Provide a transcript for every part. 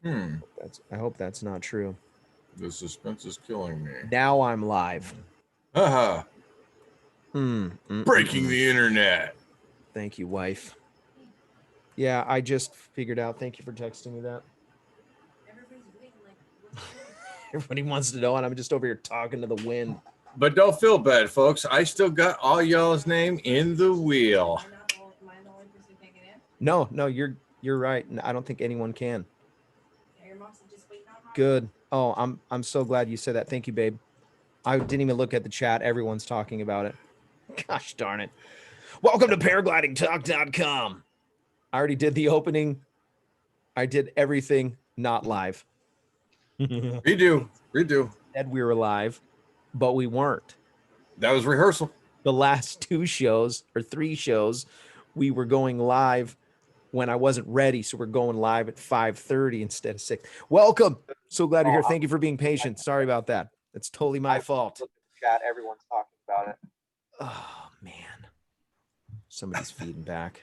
I hope that's not true. The suspense is killing me. Now I'm live. Haha. Breaking Mm. the internet. Thank you, wife. Yeah, I just figured out. Thank you for texting me that. Everybody wants to know, and I'm just over here talking to the wind. But don't feel bad, folks. I still got all y'all's name in the wheel. No, you're right. I don't think anyone can. Good. Oh, I'm so glad you said that. Thank you, babe. I didn't even look at the chat. Everyone's talking about it. Gosh darn it. Welcome to paraglidingtalk.com. I already did the opening. I did everything not live. Redo. Said we were live, but we weren't. That was rehearsal. The last 2 shows or 3 shows, we were going live when I wasn't ready. So we're going live at 5:30 instead of 6. Welcome. So glad you're here. Thank you for being patient. Sorry about that. It's totally my fault. Chat, everyone's talking about it. Oh, man. Somebody's feeding back.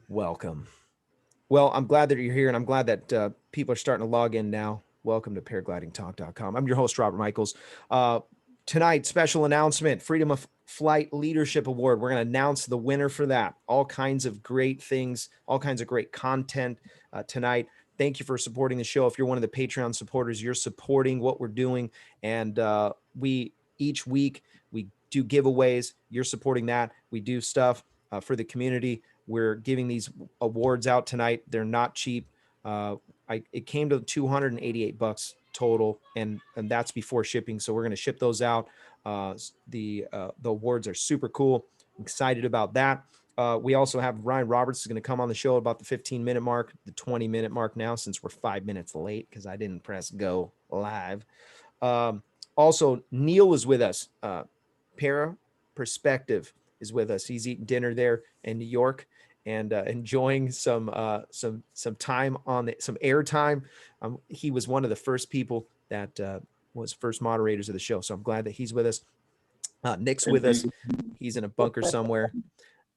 Welcome. Well, I'm glad that you're here, and I'm glad that people are starting to log in now. Welcome to paraglidingtalk.com. I'm your host, Robert Michaels. Tonight, special announcement, Freedom of Flight Leadership Award. We're going to announce the winner for that. All kinds of great things, all kinds of great content tonight. Thank you for supporting the show. If you're one of the Patreon supporters, you're supporting what we're doing. And each week, we do giveaways. You're supporting that. We do stuff for the community. We're giving these awards out tonight. They're not cheap. It came to $288 total, and that's before shipping. So we're going to ship those out. The awards are super cool. I'm excited about that. We also have Ryan Roberts is going to come on the show about the 15-minute mark, the 20-minute mark now, since we're 5 minutes late because I didn't press go live. Also, Neil is with us. Para Perspective is with us. He's eating dinner there in New York and enjoying some time on some air time. He was one of the first people that was first moderators of the show. So I'm glad that he's with us. Nick's with us. He's in a bunker somewhere.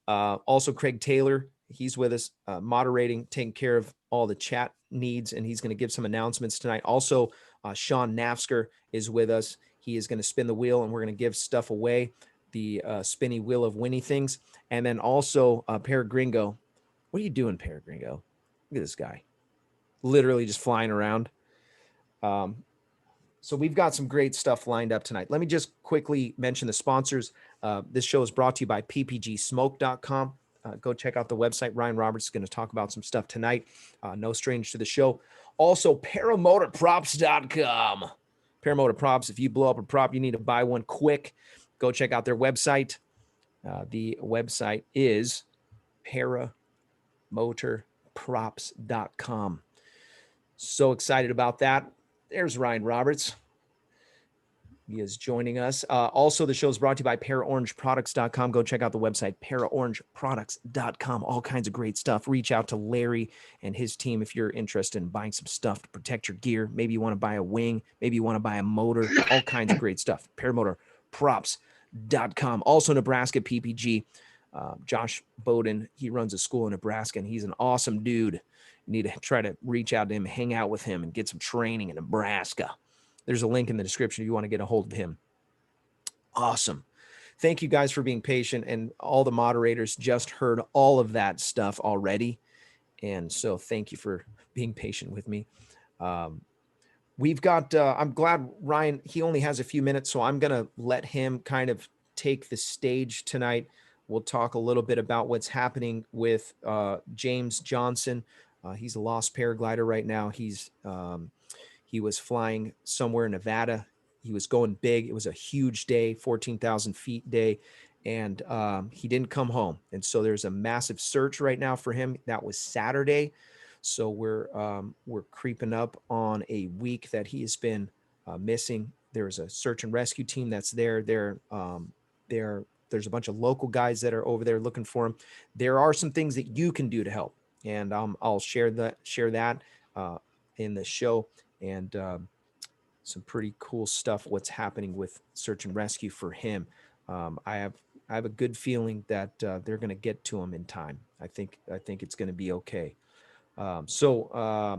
Also, Craig Taylor, he's with us, moderating, taking care of all the chat needs, and he's going to give some announcements tonight. Also, Sean Nafsker is with us. He is going to spin the wheel, and we're going to give stuff away, the spinny wheel of winning things. And then also, Paragringo. What are you doing, Paragringo? Look at this guy. Literally just flying around. So we've got some great stuff lined up tonight. Let me just quickly mention the sponsors. This show is brought to you by ppgsmoke.com. Go check out the website. Ryan Roberts is going to talk about some stuff tonight. No strange to the show. Also, paramotorprops.com. Paramotor Props. If you blow up a prop, you need to buy one quick. Go check out their website. The website is paramotorprops.com. So excited about that. There's Ryan Roberts. He is joining us. Also, the show is brought to you by paraorangeproducts.com. Go check out the website, paraorangeproducts.com. All kinds of great stuff. Reach out to Larry and his team if you're interested in buying some stuff to protect your gear. Maybe you want to buy a wing. Maybe you want to buy a motor. All kinds of great stuff. Paramotorprops.com. Also, Nebraska PPG. Josh Bowden, he runs a school in Nebraska, and he's an awesome dude. You need to try to reach out to him, hang out with him, and get some training in Nebraska. There's a link in the description if you want to get a hold of him. Awesome. Thank you guys for being patient, and all the moderators just heard all of that stuff already. And so thank you for being patient with me. We've got, I'm glad Ryan, he only has a few minutes, so I'm going to let him kind of take the stage tonight. We'll talk a little bit about what's happening with James Johnson. He's a lost paraglider right now. He was flying somewhere in Nevada. He was going big. It was a huge day, 14,000 feet day, and he didn't come home. And so there's a massive search right now for him. That was Saturday. So we're creeping up on a week that he has been missing. There's a search and rescue team that's there. There's a bunch of local guys that are over there looking for him. There are some things that you can do to help, and I'll share that in the show, and some pretty cool stuff what's happening with search and rescue for him. I have a good feeling that they're going to get to him in time. I think it's going to be okay. Also,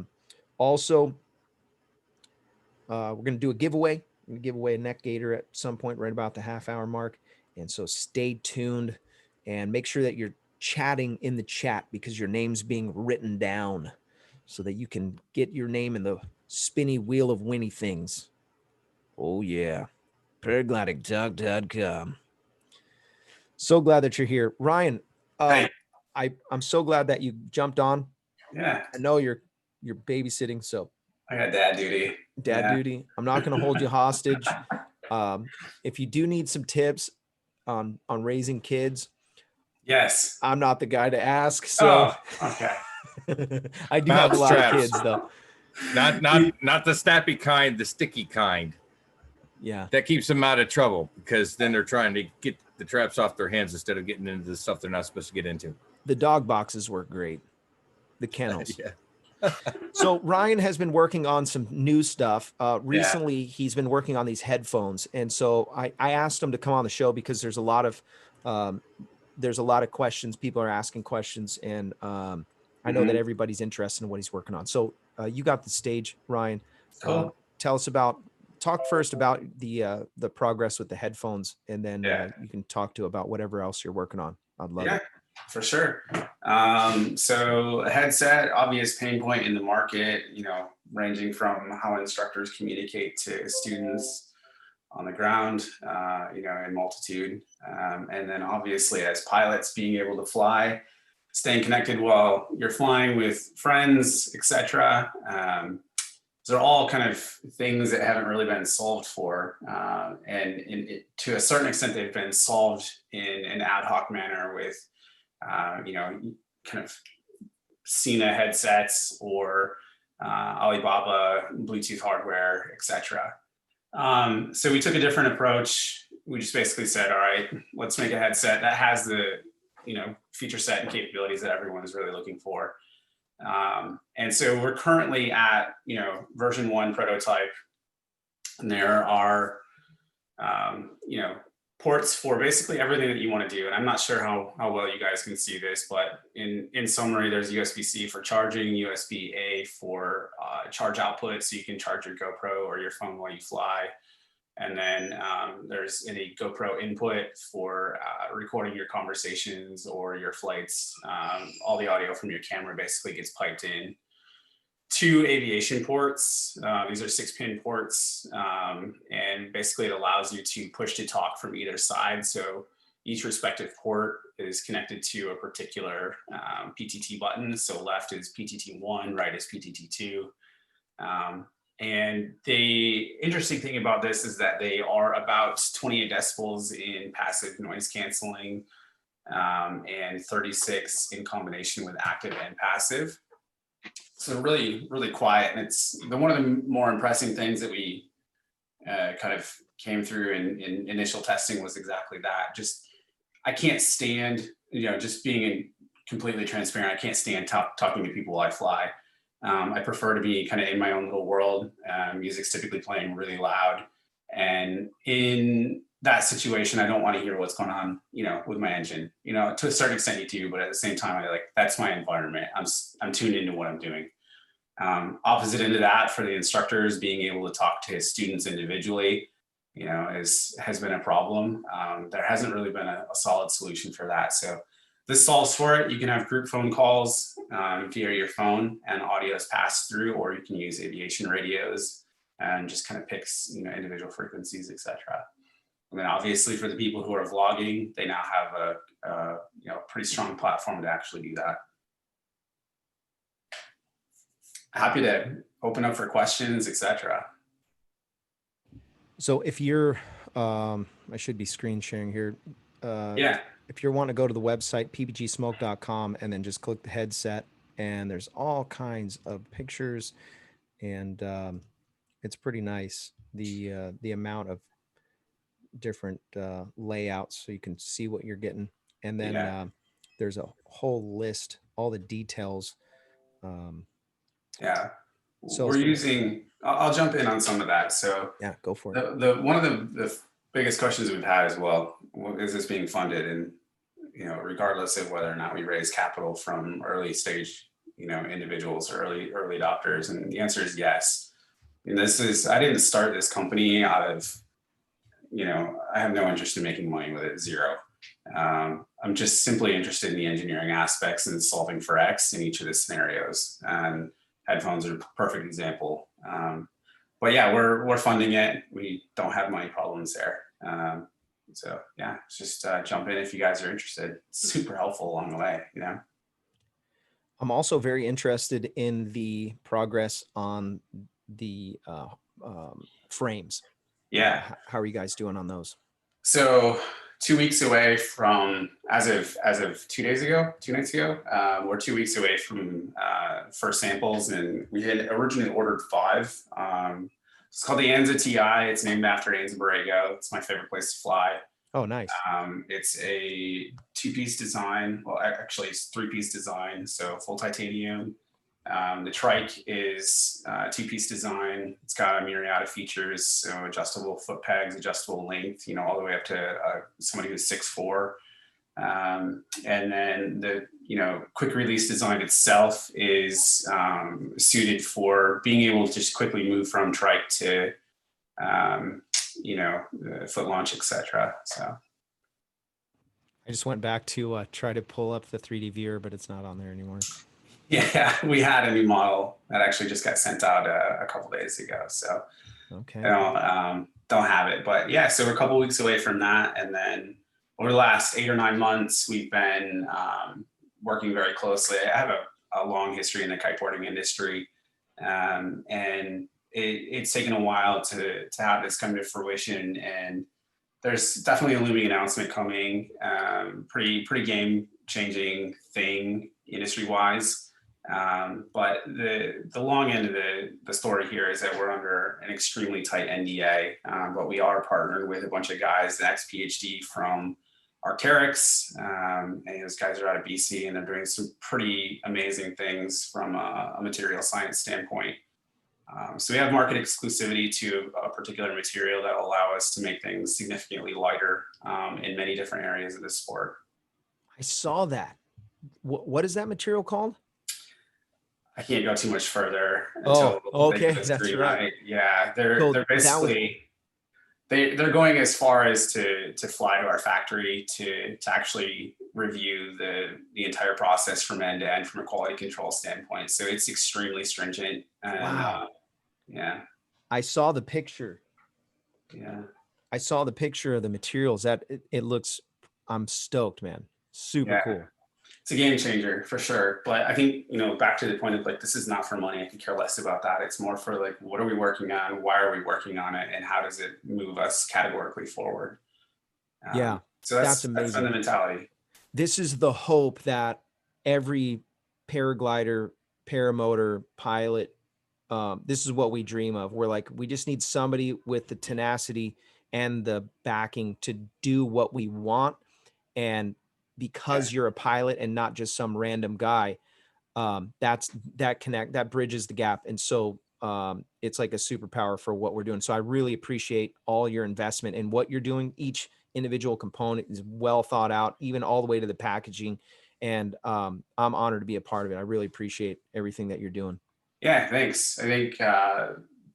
we're going to do a giveaway. We're going to give away a neck gaiter at some point right about the half-hour mark. And so stay tuned and make sure that you're chatting in the chat because your name's being written down so that you can get your name in the spinny wheel of Winnie things. Oh, yeah. Paraglidingtalk.com. So glad that you're here. Ryan, Hey. I'm so glad that you jumped on. Yeah, I know you're babysitting, so I got dad duty. duty. I'm not going to hold you hostage. If you do need some tips on raising kids, Yes. I'm not the guy to ask. So okay. I do have a lot Mousetraps. of kids though. Not the snappy kind, the sticky kind. Yeah. That keeps them out of trouble because then they're trying to get the traps off their hands instead of getting into the stuff they're not supposed to get into. The dog boxes work great. The kennels. Yeah. So Ryan has been working on some new stuff. Recently, he's been working on these headphones, and so I asked him to come on the show because there's a lot of questions. People are asking questions, and I know that everybody's interested in what he's working on. So you got the stage, Ryan. Cool. Talk first about the progress with the headphones, and then you can talk about whatever else you're working on. I'd love it. For sure. So a headset, obvious pain point in the market, ranging from how instructors communicate to students on the ground, in multitude. And then obviously as pilots being able to fly, staying connected while you're flying with friends, etc. Those are all kind of things that haven't really been solved for. And to a certain extent, they've been solved in an ad hoc manner with kind of Cena headsets or Alibaba Bluetooth hardware, etc. So we took a different approach. We just basically said, all right, let's make a headset that has the feature set and capabilities that everyone's really looking for. And so we're currently at version 1 prototype, and there are ports for basically everything that you want to do. And I'm not sure how well you guys can see this, but in summary, there's USB-C for charging, USB-A for charge output, so you can charge your GoPro or your phone while you fly. And then there's a GoPro input for recording your conversations or your flights. All the audio from your camera basically gets piped in. 2 aviation ports. These are 6-pin ports, and basically it allows you to push to talk from either side. So each respective port is connected to a particular PTT button. So left is PTT1, right is PTT2. And the interesting thing about this is that they are about 28 decibels in passive noise canceling, and 36 in combination with active and passive. So really, really quiet. And it's one of the more impressive things that we kind of came through in initial testing was exactly that. Just, I can't stand, just being completely transparent, I can't stand talking to people while I fly. I prefer to be kind of in my own little world. Music's typically playing really loud. And in that situation, I don't want to hear what's going on, with my engine. To a certain extent you do, but at the same time, that's my environment. I'm tuned into what I'm doing. Opposite end of that, for the instructors, being able to talk to his students individually, has been a problem. There hasn't really been a solid solution for that. So this solves for it. You can have group phone calls via your phone, and audio is passed through, or you can use aviation radios and just kind of picks, individual frequencies, etc. And then obviously for the people who are vlogging, they now have a pretty strong platform to actually do that. Happy to open up for questions, etc. So if you're, I should be screen sharing here. If you want to go to the website, ppgsmoke.com, and then just click the headset, and there's all kinds of pictures, and it's pretty nice. The amount of different layouts, so you can see what you're getting. And then there's a whole list, all the details. So we're using, I'll jump in on some of that. So go for it. One of the biggest questions we've had as well, is this being funded? And, regardless of whether or not we raise capital from early stage individuals or early adopters? And the answer is yes. And I didn't start this company out of, I have no interest in making money with it, zero. I'm just simply interested in the engineering aspects and solving for X in each of the scenarios. And headphones are a perfect example. But yeah, we're funding it. We don't have money problems there. So yeah, just jump in if you guys are interested. It's super helpful along the way, I'm also very interested in the progress on the frames. Yeah. How are you guys doing on those? So 2 weeks away from, as of 2 nights ago, we're 2 weeks away from first samples, and we had originally ordered 5. It's called the Anza TI. It's named after Anza Borrego. It's my favorite place to fly. Oh, nice. It's a 2-piece design. Well, actually, it's 3-piece design. So full titanium. The trike is a 2-piece design. It's got a myriad of features, so adjustable foot pegs, adjustable length, all the way up to somebody who's 6'4". And then the quick release design itself is suited for being able to just quickly move from trike to foot launch, etc. So I just went back to try to pull up the 3D viewer, but it's not on there anymore. Yeah, we had a new model that actually just got sent out a couple days ago. So okay, don't have it, but yeah, so we're a couple weeks away from that, and then over the last 8 or 9 months, we've been working very closely. I have a long history in the kiteboarding industry, and it's taken a while to have this come to fruition. And there's definitely a looming announcement coming, pretty game changing thing industry wise. But the long end of the story here is that we're under an extremely tight NDA, but we are partnered with a bunch of guys, the ex-PhD from Arc'teryx, and those guys are out of BC, and they're doing some pretty amazing things from a material science standpoint. So we have market exclusivity to a particular material that will allow us to make things significantly lighter in many different areas of the sport. I saw that. What is that material called? I can't go too much further. Oh, okay, that's right. Yeah, they're basically they're going as far as to fly to our factory to actually review the entire process from end to end from a quality control standpoint. So it's extremely stringent. And, wow. Yeah. I saw the picture. Yeah. I saw the picture of the materials. That it looks. I'm stoked, man. Super cool. It's a game changer for sure. But I think, back to the point of this is not for money. I could care less about that. It's more for what are we working on? Why are we working on it? And how does it move us categorically forward? Yeah. So that's amazing. That's been the mentality. This is the hope that every paraglider, paramotor, pilot, this is what we dream of. We're we just need somebody with the tenacity and the backing to do what we want. And because you're a pilot and not just some random guy, that bridges the gap. And so it's like a superpower for what we're doing. So I really appreciate all your investment in what you're doing. Each individual component is well thought out, even all the way to the packaging. And I'm honored to be a part of it. I really appreciate everything that you're doing. Yeah, thanks. I think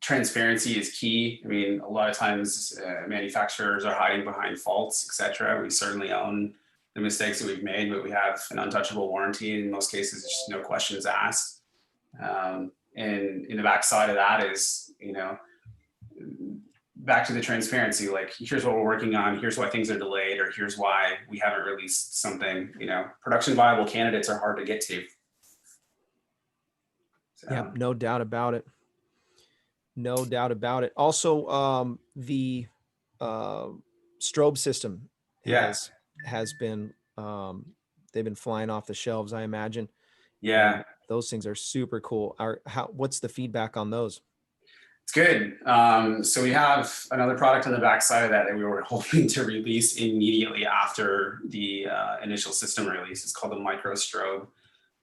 transparency is key. I mean, a lot of times manufacturers are hiding behind faults, etc. We certainly own the mistakes that we've made, but we have an untouchable warranty. In most cases, it's just no questions asked. And in the backside of that is, back to the transparency, here's what we're working on, here's why things are delayed, or here's why we haven't released something. Production viable candidates are hard to get to. So. Yeah, no doubt about it. No doubt about it. Also, the strobe system has been they've been flying off the shelves, I imagine. Yeah, and those things are super cool. What's the feedback on those? It's good. So we have another product on the backside of that we were hoping to release immediately after the initial system release. It's called the Micro Strobe.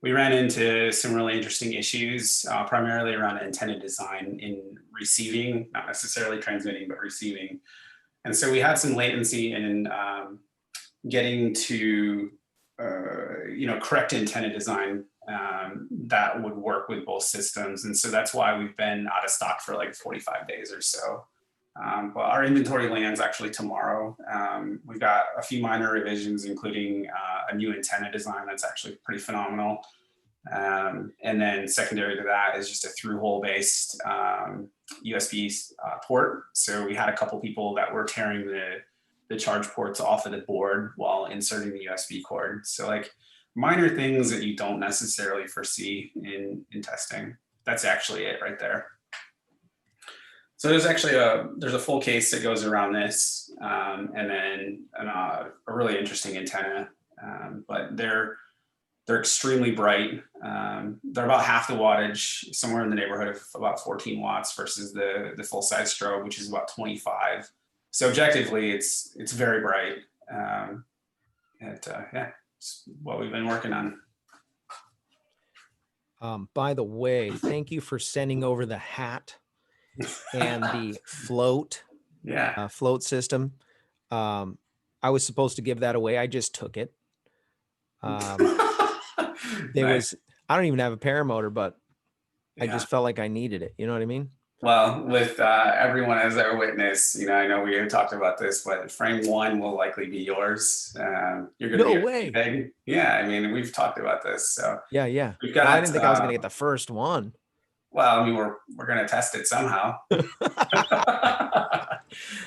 We ran into some really interesting issues, primarily around antenna design in receiving, not necessarily transmitting, but receiving. And so we had some latency in getting to correct antenna design that would work with both systems. And so that's why we've been out of stock for like 45 days or so. But our inventory lands actually tomorrow. We've got a few minor revisions, including a new antenna design that's actually pretty phenomenal. And then secondary to that is just a through-hole based USB port. So we had a couple people that were tearing the charge ports off of the board while inserting the USB cord. So like minor things that you don't necessarily foresee in testing. That's actually it right there. So there's actually there's a full case that goes around this, and then a really interesting antenna. But they're extremely bright. They're about half the wattage, somewhere in the neighborhood of about 14 watts versus the full size strobe, which is about 25. So objectively, it's very bright. Yeah, it's what we've been working on. By the way, thank you for sending over the hat and the float. Yeah. Float system. I was supposed to give that away. I just took it. Nice. I don't even have a paramotor, but I Yeah. just felt like I needed it. You know what I mean? Well, with everyone as our witness, I know we have talked about this, but frame one will likely be yours. You're going to No get way. big. Yeah, I mean, we've talked about this, so Yeah. we've got. Well, I didn't think I was going to get the first one. Well, I mean, we're going to test it somehow.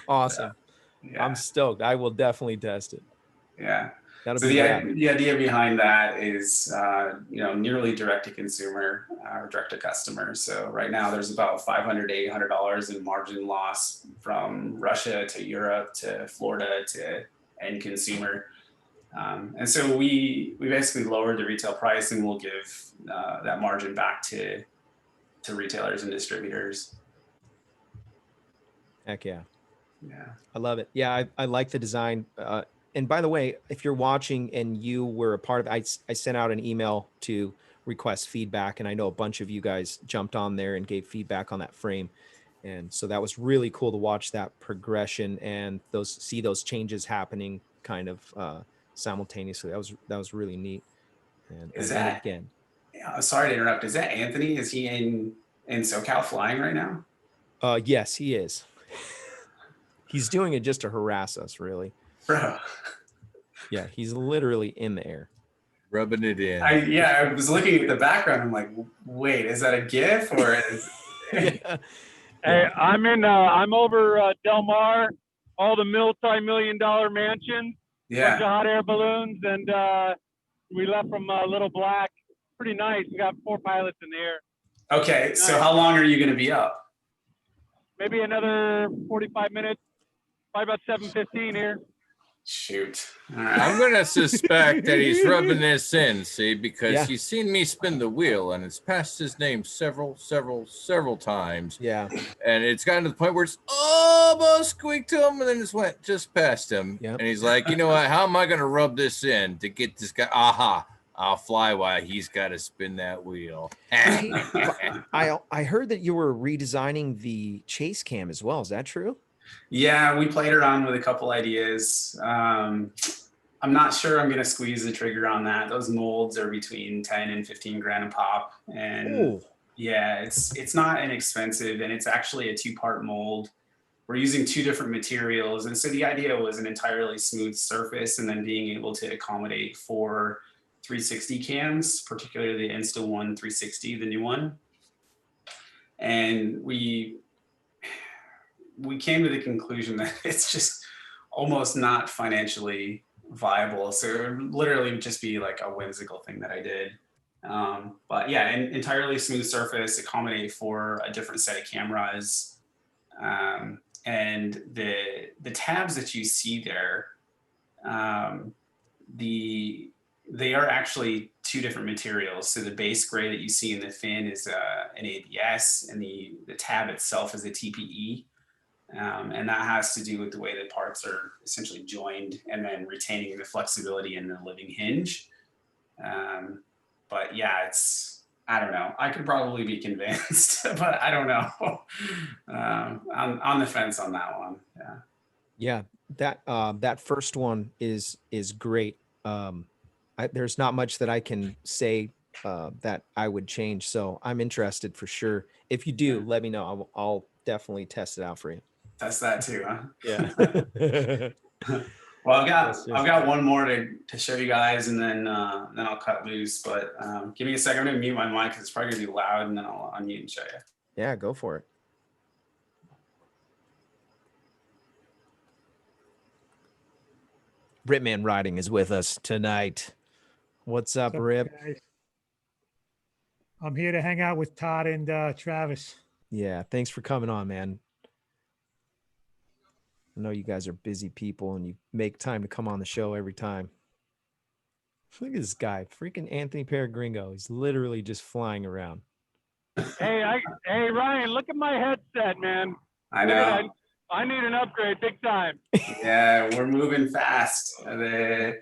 Awesome. Yeah. I'm stoked. I will definitely test it. Yeah. That'll So be the idea behind that is, nearly direct to consumer or direct to customer. So right now there's about $500 to $800 in margin loss from Russia to Europe to Florida to end consumer. And so we basically lowered the retail price, and we'll give that margin back to retailers and distributors. Heck yeah. Yeah. I love it. Yeah, I like the design. And by the way, if you're watching and you were a part of, I sent out an email to request feedback, and I know a bunch of you guys jumped on there and gave feedback on that frame. And so that was really cool to watch that progression and see those changes happening kind of simultaneously. That was really neat. And again, Yeah, sorry to interrupt. Is that Anthony? Is he in SoCal flying right now? Yes, he is. He's doing it just to harass us, really. Bro. Yeah, he's literally in the air. Rubbing it in. I was looking at the background. I'm like, wait, is that a GIF or is? Yeah. Hey, I'm over Del Mar, all the multi-million-dollar mansions, bunch of Yeah. hot air balloons, and we left from Little Black. Pretty nice. We got 4 pilots in the air. Okay, so how long are you going to be up? Maybe another 45 minutes, probably about 7:15 here. Shoot. All right. I'm going to suspect that he's rubbing this in, see, because Yeah. he's seen me spin the wheel, and it's passed his name several times. Yeah. And it's gotten to the point where it's almost squeaked to him, and then went just past him. Yep. And he's like, you know what? How am I going to rub this in to get this guy? Aha. I'll fly while he's got to spin that wheel. I heard that you were redesigning the chase cam as well. Is that true? Yeah, we played around with a couple ideas. I'm not sure I'm going to squeeze the trigger on that. Those molds are between 10 and 15 grand a pop. And Oh, yeah, it's not inexpensive, and it's actually a 2-part mold. We're using 2 different materials. And so the idea was an entirely smooth surface, and then being able to accommodate 4 360 cams, particularly the Insta-1 360, the new one. And we came to the conclusion that it's just almost not financially viable. So it would literally just be like a whimsical thing that I did. But yeah, an entirely smooth surface, accommodate for a different set of cameras. And the tabs that you see there, they are actually 2 different materials. So the base gray that you see in the fin is an ABS, and the tab itself is a TPE. And that has to do with the way the parts are essentially joined and then retaining the flexibility in the living hinge. But yeah, I don't know. I could probably be convinced, but I don't know. I'm on the fence on that one. Yeah. Yeah. That first one is great. There's not much that I can say that I would change. So I'm interested for sure. If you do, let me know. I'll definitely test it out for you. That's that too, huh? Yeah. Well, Yes, I've got one more to show you guys, and then I'll cut loose. But give me a second. I'm gonna mute my mic because it's probably gonna be loud, and then I'll unmute and show you. Yeah, go for it. Ripman Riding is with us tonight. What's up, Rip? Guys? I'm here to hang out with Todd and Travis. Yeah, thanks for coming on, man. I know you guys are busy people and you make time to come on the show every time. Look at this guy, freaking Anthony Peregrino. He's literally just flying around. Hey, Ryan, look at my headset, man. I Look at know. that. I need an upgrade big time. Yeah, we're moving fast. I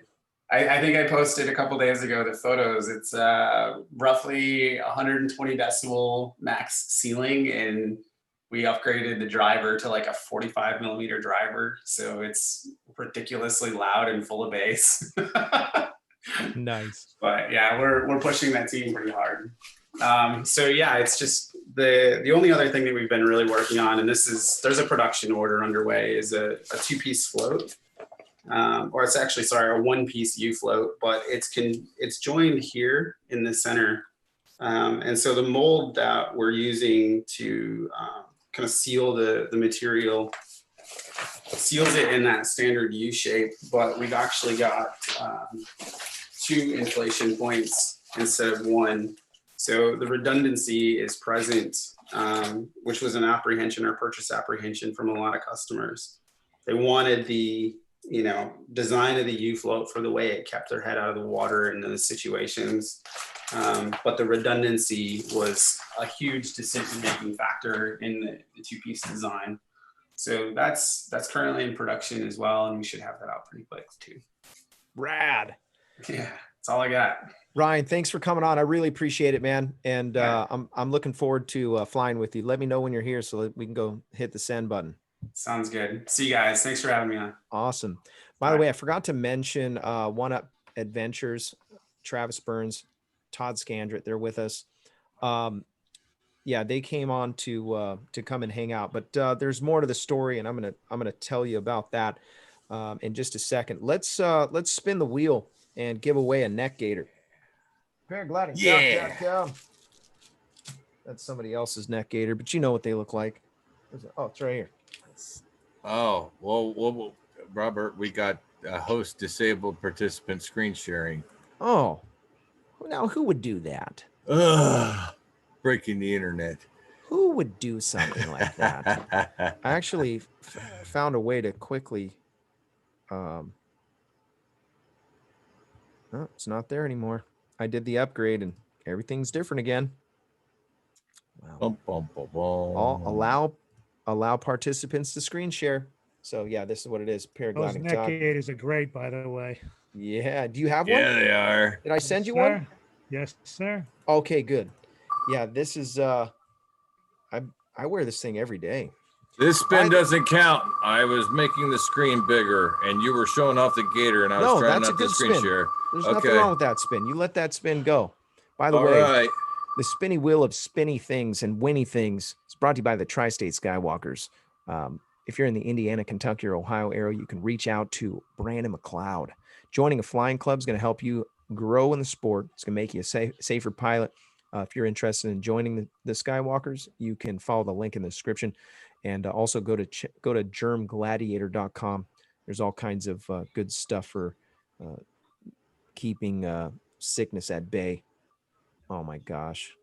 think I posted a couple days ago the photos. It's roughly 120 decibel max ceiling, and we upgraded the driver to like a 45 millimeter driver. So it's ridiculously loud and full of bass. Nice. But yeah, we're pushing that team pretty hard. So yeah, it's just the only other thing that we've been really working on, and there's a production order underway, is a two-piece float. Or it's actually, sorry, a one-piece U float, but it's joined here in the center. And so the mold that we're using to kind of seal the material seals it in that standard U shape, but we've actually got 2 inflation points instead of 1. So the redundancy is present, which was an apprehension or purchase apprehension from a lot of customers. They wanted the design of the U float for the way it kept their head out of the water in those situations. But the redundancy was a huge decision-making factor in the two-piece design. So that's currently in production as well, and we should have that out pretty quick too. Rad. Yeah, that's all I got. Ryan, thanks for coming on. I really appreciate it, man. And I'm looking forward to flying with you. Let me know when you're here so that we can go hit the send button. Sounds good. See you guys. Thanks for having me on. Awesome. By the way, I forgot to mention One Up Adventures, Travis Burns, Todd Scandrett, they're with us. Yeah, they came on to come and hang out, but there's more to the story, and I'm gonna tell you about that in just a second. Let's spin the wheel and give away a neck gaiter. Paragliding. Yeah. That's somebody else's neck gaiter, but you know what they look like. Oh, it's right here. Oh, well, Robert, we got a host disabled participant screen sharing. Oh, now who would do that? Ugh, breaking the internet. Who would do something like that? I actually found a way to quickly. No, it's not there anymore. I did the upgrade and everything's different again. Wow. Bum, bum, bum, bum. Allow participants to screen share. So yeah, this is what it is. Those Paragliding neck Talk. gaiters are great, by the way. Yeah. Do you have one? Yeah, they are. Did I send you Sir? one? Yes, sir. Okay, good. Yeah, this is I wear this thing every day. This spin doesn't count. I was making the screen bigger, and you were showing off the gator, and I was No, trying that's a not to good screen spin. share. There's nothing Okay. wrong with that spin. You let that spin go. By the All way, right. the spinny wheel of spinny things and winny things is brought to you by the Tri-State Skywalkers. If you're in the Indiana, Kentucky, or Ohio area, you can reach out to Brandon McLeod. Joining a flying club is going to help you grow in the sport. It's going to make you a safer pilot. If you're interested in joining the Skywalkers, you can follow the link in the description, and also go to germgladiator.com. There's all kinds of good stuff for keeping sickness at bay. Oh my gosh.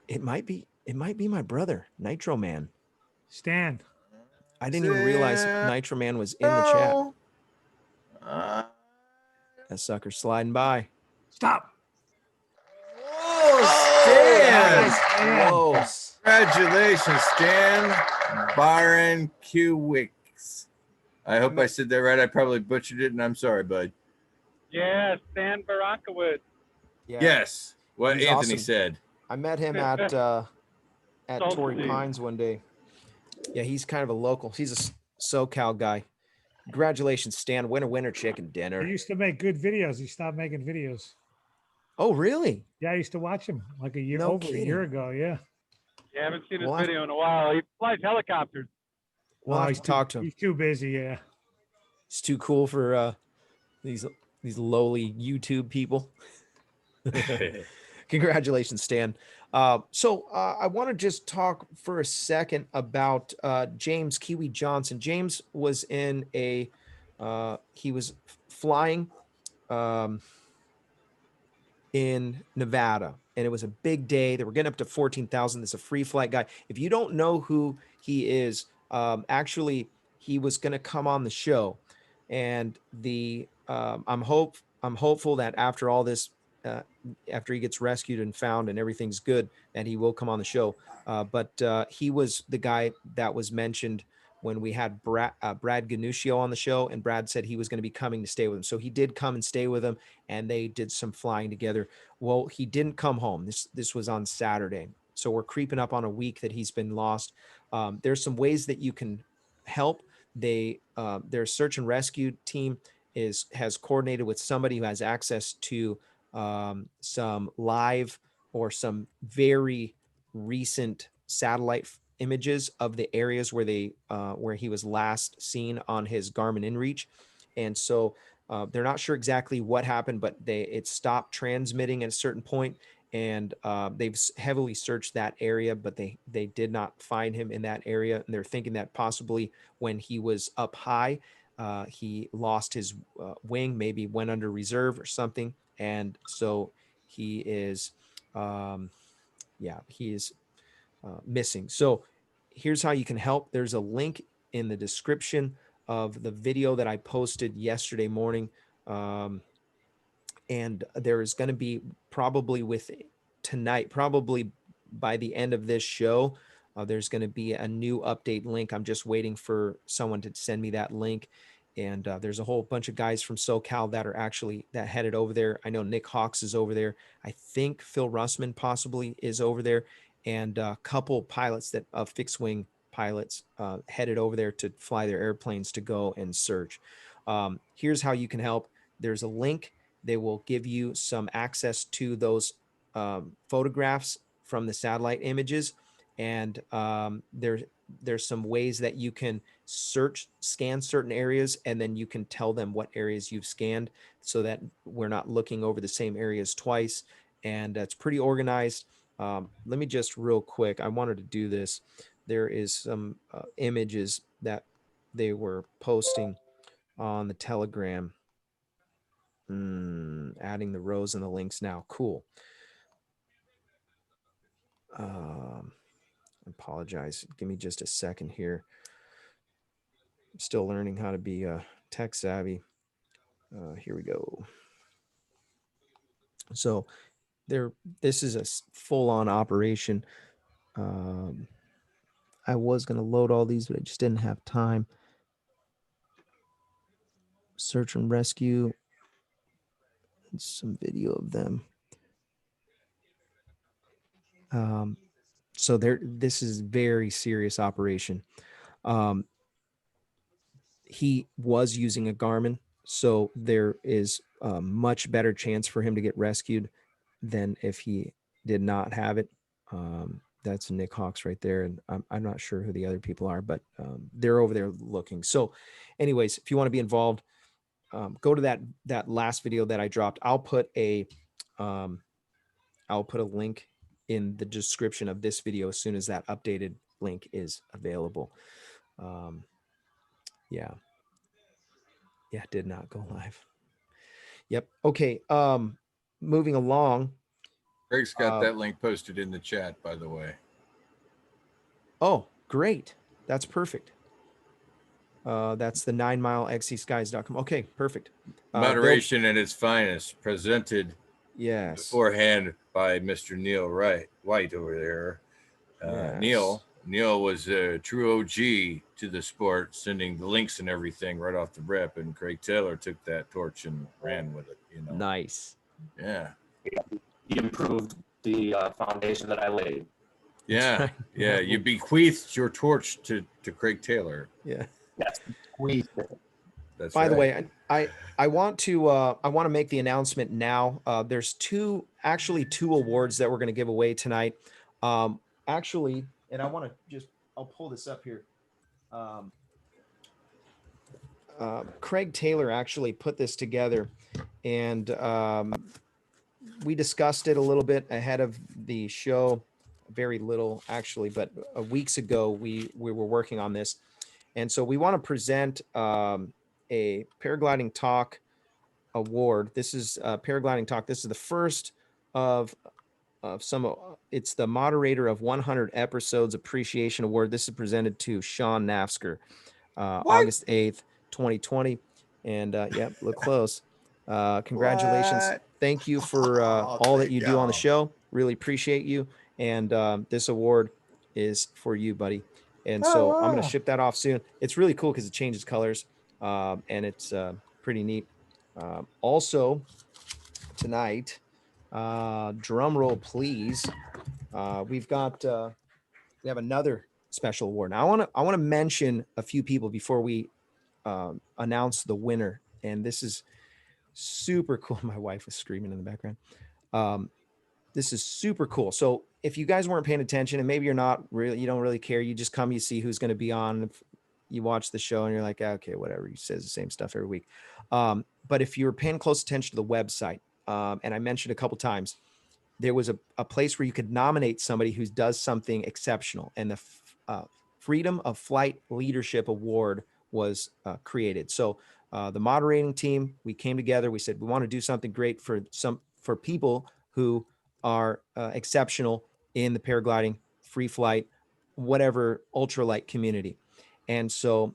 It might be my brother, Nitro Man. Stan. I didn't even realize Nitro Man was in the chat. That sucker sliding by. Stop. Stan! Stan. Whoa. Congratulations, Stan Byron Kiwix. I hope I said that right. I probably butchered it, and I'm sorry, bud. Yeah, Stan Barankowitz. Yeah. Yes, what He's Anthony awesome. said. I met him at Torrey Pines one day. Yeah, he's kind of a local. He's a SoCal guy. Congratulations, Stan. Winner, chicken He dinner. used to make good videos. He stopped making videos. Oh, really? Yeah, I used to watch him like a year, No over a year kidding. ago. Yeah. Yeah, I haven't seen his Well, video in a while. He flies helicopters. We'll have he's to talk to him. He's too busy. Yeah. It's too cool for these lowly YouTube people. Congratulations, Stan. So I want to just talk for a second about James Kiwi Johnson. James was in he was flying in Nevada, and it was a big day. They were getting up to 14,000. This is a free flight guy. If you don't know who he is, actually, he was going to come on the show, and I'm hopeful that after all this, after he gets rescued and found and everything's good, that he will come on the show. But he was the guy that was mentioned when we had Brad Ganuccio on the show, and Brad said he was going to be coming to stay with him. So he did come and stay with him, and they did some flying together. Well, he didn't come home. This was on Saturday. So we're creeping up on a week that he's been lost. There's some ways that you can help. Their search and rescue team has coordinated with somebody who has access to some live or some very recent satellite images of the areas where he was last seen on his Garmin InReach. And so they're not sure exactly what happened, but it stopped transmitting at a certain point, and they've heavily searched that area, but they did not find him in that area. And they're thinking that possibly when he was up high, he lost his wing, maybe went under reserve or something. And so he is, missing. So here's how you can help. There's a link in the description of the video that I posted yesterday morning. And there is going to be probably probably by the end of this show, there's going to be a new update link. I'm just waiting for someone to send me that link. And there's a whole bunch of guys from SoCal that headed over there. I know Nick Hawks is over there. I think Phil Russman possibly is over there. And a couple pilots fixed wing pilots headed over there to fly their airplanes to go and search. Here's how you can help. There's a link. They will give you some access to those photographs from the satellite images. And there's some ways that you can scan certain areas, and then you can tell them what areas you've scanned so that we're not looking over the same areas twice. And it's pretty organized. Let me just real quick, I wanted to do this. There is some images that they were posting on the Telegram. Adding the rows and the links now. Cool. Apologize. Give me just a second here. I'm still learning how to be tech savvy. Here we go. So this is a full-on operation. I was going to load all these, but I just didn't have time. Search and rescue. Some video of them. So this is very serious operation. He was using a Garmin, so there is a much better chance for him to get rescued than if he did not have it. That's Nick Hawks right there, and I'm not sure who the other people are, but they're over there looking. So anyways, if you want to be involved, go to that last video that I dropped. I'll put a link in the description of this video as soon as that updated link is available. Yeah, did not go live. Yep. Okay. Moving along. Greg's got that link posted in the chat, by the way. Oh, great. That's perfect. That's the 9mileXCskies.com. Okay, perfect. Moderation at its finest, presented beforehand by Mr. Neil White over there. Yes. Neil was a true OG to the sport, sending the links and everything right off the rip, and Craig Taylor took that torch and ran with it. Nice. Yeah. He improved the foundation that I laid. Yeah. Yeah. You bequeathed your torch to Craig Taylor. Yeah. Yes, bequeathed it. That's By the right. way, I want to make the announcement now. There's actually two awards that we're going to give away tonight. Actually, and I want to I'll pull this up here. Craig Taylor actually put this together, and we discussed it a little bit ahead of the show. Very little actually, but weeks ago we were working on this, and so we want to present a Paragliding Talk award. This is Paragliding Talk. This is the first of some. It's the moderator of 100 episodes appreciation award. This is presented to Sean Nafsker, August 8th, 2020. And yep, look close. Congratulations. What? Thank you for Oh, all that there you you do on the go. show. Really appreciate you. And this award is for you, buddy. And Oh, so I'm going to wow. ship that off soon. It's really cool because it changes colors, and it's pretty neat. Also, tonight, drum roll, please. We have another special award. Now, I want to mention a few people before we announce the winner. And this is super cool. My wife is screaming in the background. This is super cool. So if you guys weren't paying attention, and maybe you don't really care, you just come, you see who's going to be on. If you watch the show and you're like, okay, whatever. He says the same stuff every week. But if you were paying close attention to the website, and I mentioned a couple times, there was a place where you could nominate somebody who does something exceptional, and the Freedom of Flight Leadership Award was created. So the moderating team, we came together. We said we want to do something great for people who are exceptional in the paragliding, free flight, whatever ultralight community. And so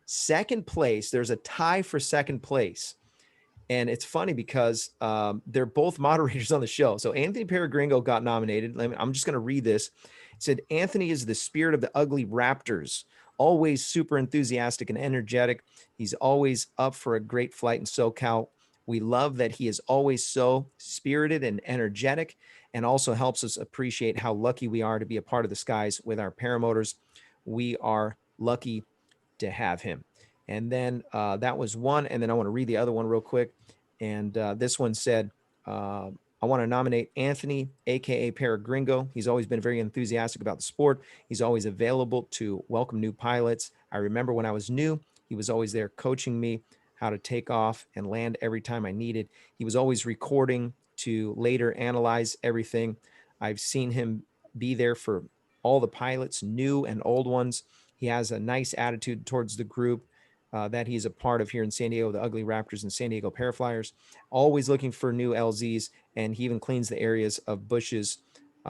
second place, there's a tie for second place. And it's funny because they're both moderators on the show. So Anthony Peregringo got nominated. I'm just going to read this. It said, Anthony is the spirit of the ugly Raptors, always super enthusiastic and energetic. He's always up for a great flight in SoCal. We love that he is always so spirited and energetic, and also helps us appreciate how lucky we are to be a part of the skies with our paramotors. We are lucky to have him. And then that was one. And then I want to read the other one real quick. And this one said, I want to nominate Anthony, aka Peregringo. He's always been very enthusiastic about the sport. He's always available to welcome new pilots. I remember when I was new, he was always there coaching me how to take off and land every time I needed. He was always recording to later analyze everything. I've seen him be there for all the pilots, new and old ones. He has a nice attitude towards the group that he's a part of here in San Diego, the Ugly Raptors and San Diego Paraflyers. Always looking for new LZs, and he even cleans the areas of bushes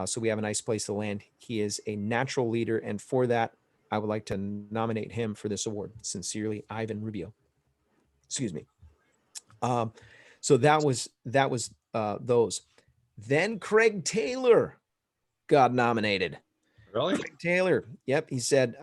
so we have a nice place to land. He is a natural leader, and for that, I would like to nominate him for this award. Sincerely, Ivan Rubio. Excuse me. So that was those. Then Craig Taylor got nominated. Really? Craig Taylor. Yep. He said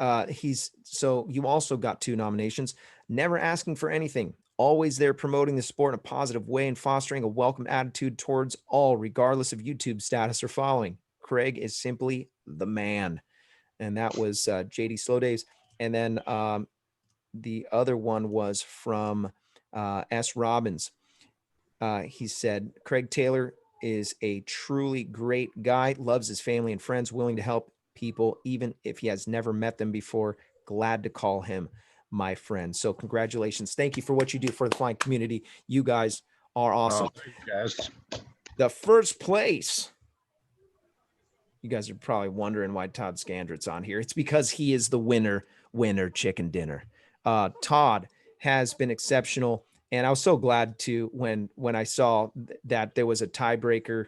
so you also got 2 nominations. Never asking for anything. Always there promoting the sport in a positive way and fostering a welcome attitude towards all, regardless of YouTube status or following. Craig is simply the man. And that was JD Slow Days. And then the other one was from S. Robbins. He said, Craig Taylor is a truly great guy, loves his family and friends, willing to help people, even if he has never met them before. Glad to call him my friend. So congratulations. Thank you for what you do for the flying community. You guys are awesome. Oh, yes. The first place. You guys are probably wondering why Todd Scandrett's on here. It's because he is the winner chicken dinner. Todd has been exceptional. And I was so glad to when I saw that there was a tiebreaker,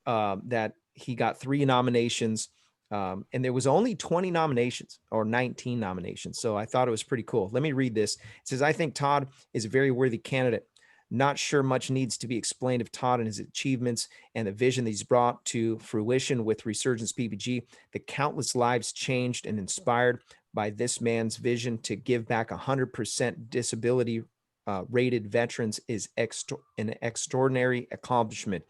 that he got 3 nominations, and there was only 20 nominations or 19 nominations. So I thought it was pretty cool. Let me read this. It says, I think Todd is a very worthy candidate. Not sure much needs to be explained of Todd and his achievements and the vision that he's brought to fruition with Resurgence PPG. The countless lives changed and inspired by this man's vision to give back 100% disability rated veterans is an extraordinary accomplishment.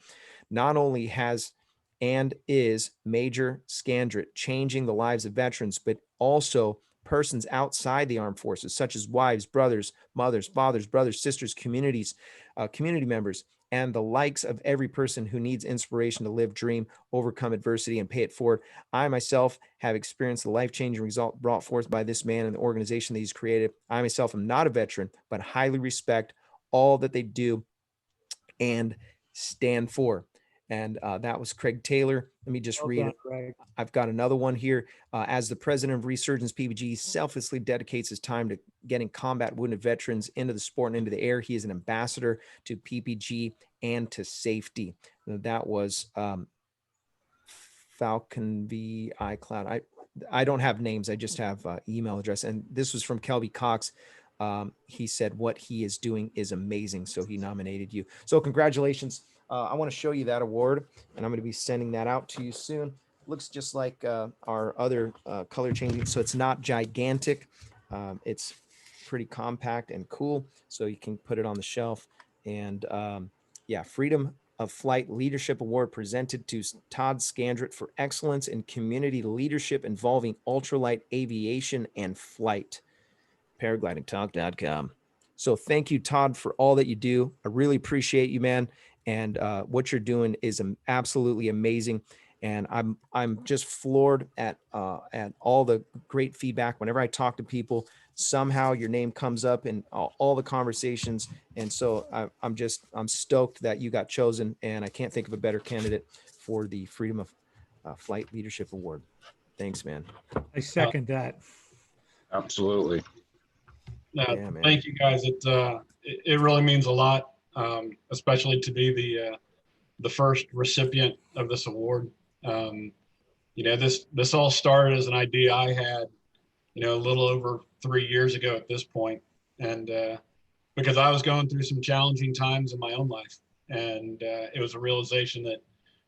Not only has and is Major Scandrett changing the lives of veterans, but also persons outside the armed forces, such as wives, brothers, mothers, fathers, brothers, sisters, communities, community members, and the likes of every person who needs inspiration to live, dream, overcome adversity, and pay it forward. I myself have experienced the life-changing result brought forth by this man and the organization that he's created. I myself am not a veteran, but highly respect all that they do and stand for. And that was Craig Taylor. Let me just Well read done, it. Craig. I've got another one here. As the president of Resurgence PPG, selflessly dedicates his time to getting combat wounded veterans into the sport and into the air. He is an ambassador to PPG and to safety. That was Falcon V iCloud. I don't have names. I just have email address. And this was from Kelby Cox. He said what he is doing is amazing. So he nominated you. So congratulations. I want to show you that award, and I'm going to be sending that out to you soon. Looks just like our other color changing. So it's not gigantic. It's pretty compact and cool. So you can put it on the shelf. And yeah, Freedom of Flight Leadership Award presented to Todd Scandrett for excellence in community leadership involving ultralight aviation and flight. Paraglidingtalk.com. So thank you, Todd, for all that you do. I really appreciate you, man. And what you're doing is absolutely amazing. And I'm just floored at all the great feedback. Whenever I talk to people, somehow your name comes up in all the conversations. And so I'm stoked that you got chosen. And I can't think of a better candidate for the Freedom of Flight Leadership Award. Thanks, man. I second that. Absolutely. Yeah, man. Thank you, guys. It really means a lot, especially to be the first recipient of this award. This all started as an idea I had, a little over 3 years ago at this point, and because I was going through some challenging times in my own life, and it was a realization that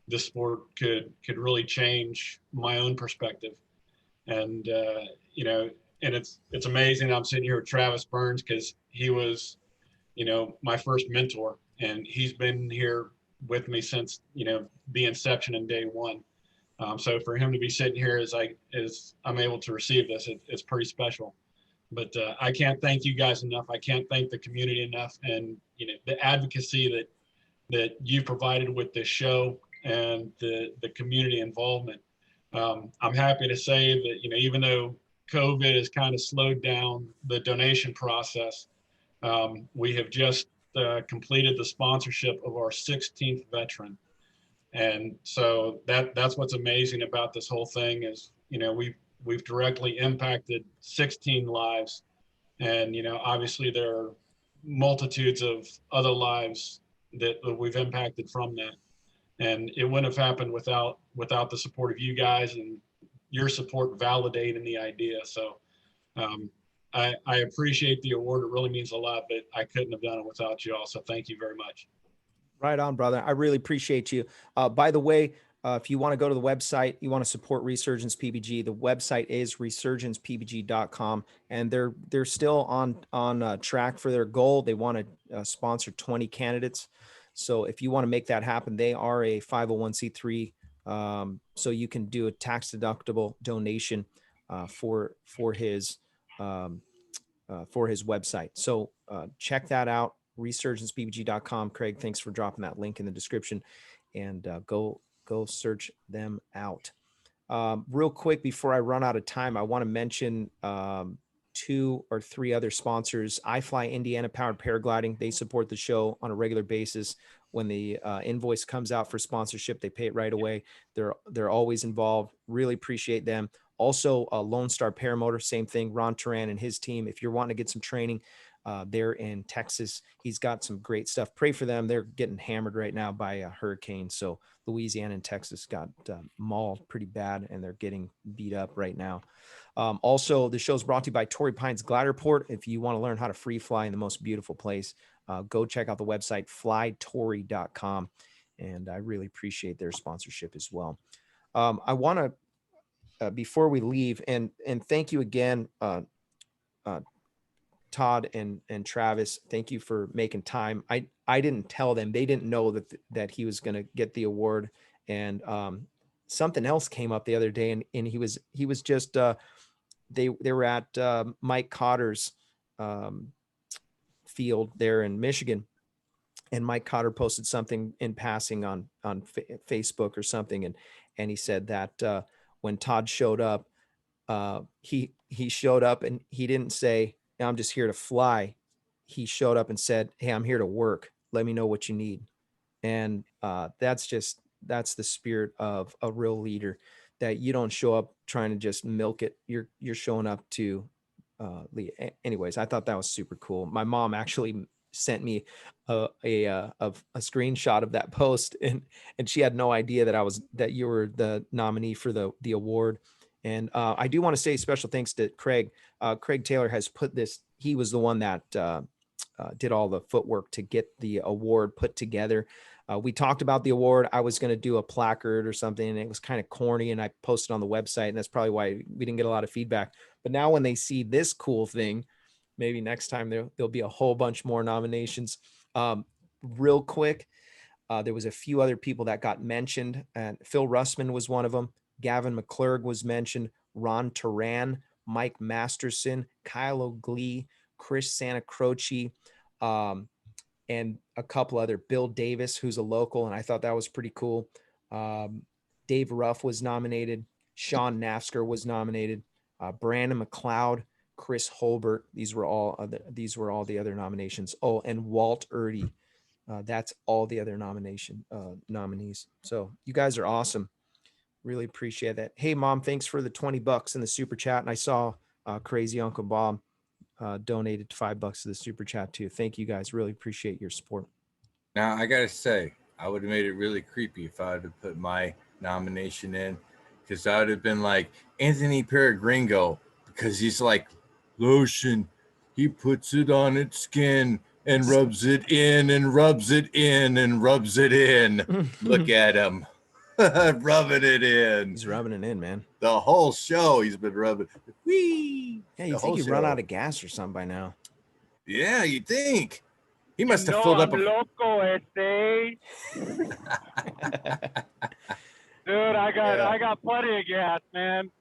this sport could really change my own perspective, and and it's amazing. I'm sitting here with Travis Burns because he was, my first mentor, and he's been here with me since, the inception in day one. So for him to be sitting here as I'm able to receive this, it's pretty special. But I can't thank you guys enough. I can't thank the community enough, and the advocacy that you provided with this show and the community involvement. I'm happy to say that even though COVID has kind of slowed down the donation process, we have just completed the sponsorship of our 16th veteran. And so that's what's amazing about this whole thing is, we've directly impacted 16 lives. And, obviously there are multitudes of other lives that we've impacted from that. And it wouldn't have happened without the support of you guys and your support validating the idea. So I appreciate the award. It really means a lot, but I couldn't have done it without you all. So thank you very much. Right on, brother. I really appreciate you. By the way, if you want to go to the website, you want to support Resurgence PPG, the website is resurgencepppg.com, and they're still on track for their goal. They want to sponsor 20 candidates. So if you want to make that happen, they are a 501c3. So you can do a tax deductible donation for his website. So check that out, resurgencepppg.com. Craig, thanks for dropping that link in the description, and go search them out. Real quick before I run out of time, I want to mention 2 or 3 other sponsors. iFly Indiana Powered Paragliding. They support the show on a regular basis. When the invoice comes out for sponsorship, they pay it right away. They're always involved. Really appreciate them. Also, Lone Star Paramotor, same thing. Ron Turan and his team. If you're wanting to get some training, they're in Texas. He's got some great stuff. Pray for them. They're getting hammered right now by a hurricane. So Louisiana and Texas got mauled pretty bad, and they're getting beat up right now. Also, the show's brought to you by Torrey Pines Glider Port. If you want to learn how to free fly in the most beautiful place, go check out the website, flytorrey.com. And I really appreciate their sponsorship as well. I want to, before we leave, and thank you again, Todd and Travis, thank you for making time. I didn't tell them. They didn't know that he was going to get the award. And something else came up the other day, and he was just they were at Mike Cotter's field there in Michigan, and Mike Cotter posted something in passing on Facebook or something, and he said that when Todd showed up, he showed up and he didn't say, "I'm just here to fly." He showed up and said, "Hey, I'm here to work. Let me know what you need." And that's the spirit of a real leader, that you don't show up trying to just milk it. You're showing up to lead. Anyways, I thought that was super cool. My mom actually sent me a screenshot of that post, and she had no idea that you were the nominee for the award. And I do want to say special thanks to Craig. Craig Taylor has put this. He was the one that did all the footwork to get the award put together. We talked about the award. I was going to do a placard or something, and it was kind of corny, and I posted on the website, and that's probably why we didn't get a lot of feedback. But now when they see this cool thing, maybe next time there'll be a whole bunch more nominations. Real quick, there was a few other people that got mentioned, and Phil Russman was one of them. Gavin McClurg was mentioned. Ron Turan, Mike Masterson, Kyle O'Glee, Chris Santa Croce, and a couple other. Bill Davis, who's a local, and I thought that was pretty cool. Dave Ruff was nominated. Sean Nafsker was nominated. Brandon McLeod, Chris Holbert. These were all the other nominations. Oh, and Walt Erdy. That's all the other nominees. So you guys are awesome. Really appreciate that. Hey, Mom, thanks for the $20 in the super chat. And I saw Crazy Uncle Bob donated $5 to the super chat too. Thank you guys. Really appreciate your support. Now I gotta say, I would have made it really creepy if I would have put my nomination in, because I would have been like Anthony Peregrino, because he's like lotion. He puts it on its skin and rubs it in and rubs it in and rubs it in. Look at him. Rubbing it in. He's rubbing it in, man. The whole show he's been rubbing. Whee! Yeah, you think he'd run out of gas or something by now. Yeah, you think. He must have No, filled I'm up loco, Dude, I got plenty of gas, man.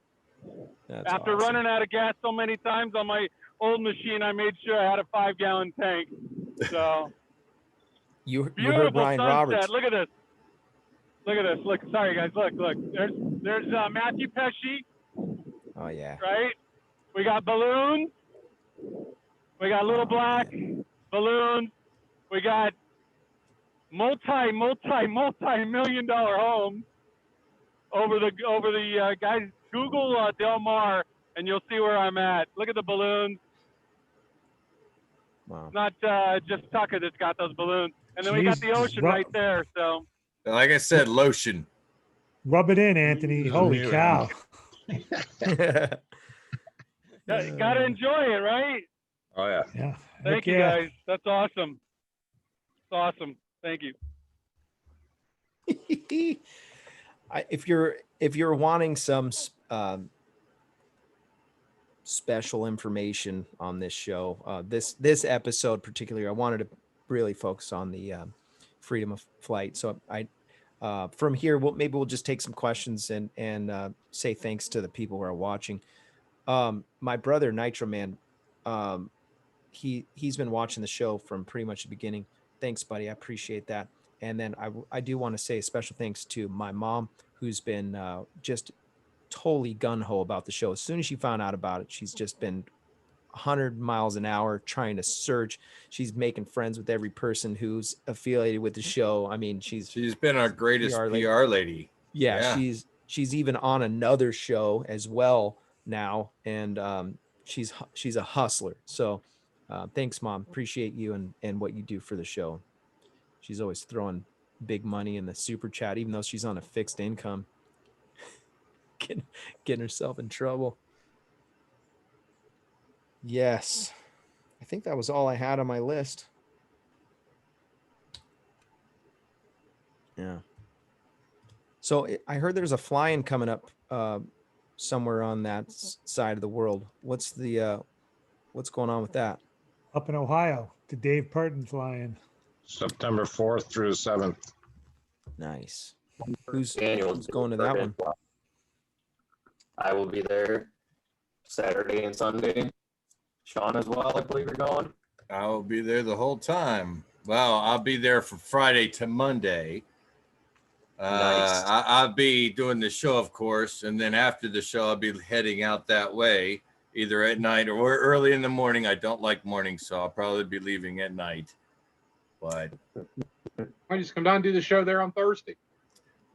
That's After awesome. running out of gas so many times on my old machine, I made sure I had a 5-gallon tank. So You heard beautiful Ryan sunset. Roberts. Look at this. Look at this. Look, sorry guys. Look. There's Matthew Pesci, Oh yeah. right? We got balloons. We got little black balloons. We got multi-million-dollar homes over the guys. Google Del Mar, and you'll see where I'm at. Look at the balloons. Wow. Not just Tucker that's got those balloons. And then we got the Jesus, ocean right there. So like I said, lotion. Rub it in, Anthony. Holy cow. gotta enjoy it, right? Oh, yeah. Yeah. Thank Heck you yeah. guys. That's awesome. It's awesome. Thank you. If you're wanting some special information on this show, this episode particularly, I wanted to really focus on the freedom of flight. So from here, we'll just take some questions and say thanks to the people who are watching. My brother Nitro Man, he's been watching the show from pretty much the beginning. Thanks, buddy. I appreciate that. And then I do want to say a special thanks to my mom, who's been just totally gung-ho about the show. As soon as she found out about it, she's just been 100 miles an hour trying to search. She's making friends with every person who's affiliated with the show. I mean, she's been our greatest PR lady. Yeah, she's even on another show as well now, and she's a hustler. So thanks, Mom. Appreciate you and what you do for the show. She's always throwing big money in the super chat, even though she's on a fixed income. Getting herself in trouble. Yes. I think that was all I had on my list. Yeah. So I heard there's a fly-in coming up somewhere on that side of the world. What's going on with that? Up in Ohio, the Dave Purton flying. September 4th through the 7th. Nice. Who's Daniel going to that one? I will be there. Saturday and Sunday. Sean as well, I believe you're going. I'll be there the whole time. Well, I'll be there from Friday to Monday. Nice. I'll be doing the show, of course, and then after the show, I'll be heading out that way, either at night or early in the morning. I don't like mornings, so I'll probably be leaving at night. But I just come down and do the show there on Thursday.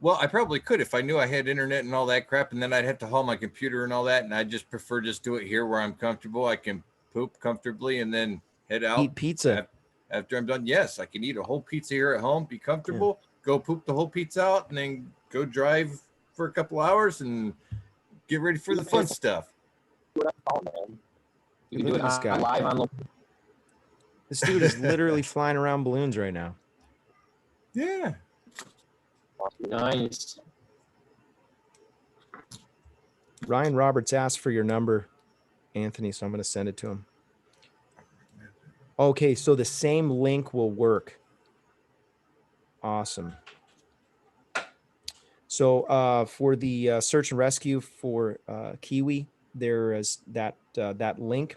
well, I probably could if I knew I had internet and all that crap, and then I'd have to haul my computer and all that, and I just prefer just do it here where I'm comfortable. I can poop comfortably and then head out. Eat pizza. After I'm done. Yes, I can eat a whole pizza here at home, be comfortable, go poop the whole pizza out, and then go drive for a couple hours and get ready for the fun stuff. You can do Look it at this guy. live on. This dude is literally flying around balloons right now. Yeah. Nice. Ryan Roberts asked for your number, Anthony, so I'm going to send it to him. Okay, so the same link will work. Awesome. So for the search and rescue for Kiwi, there is that link.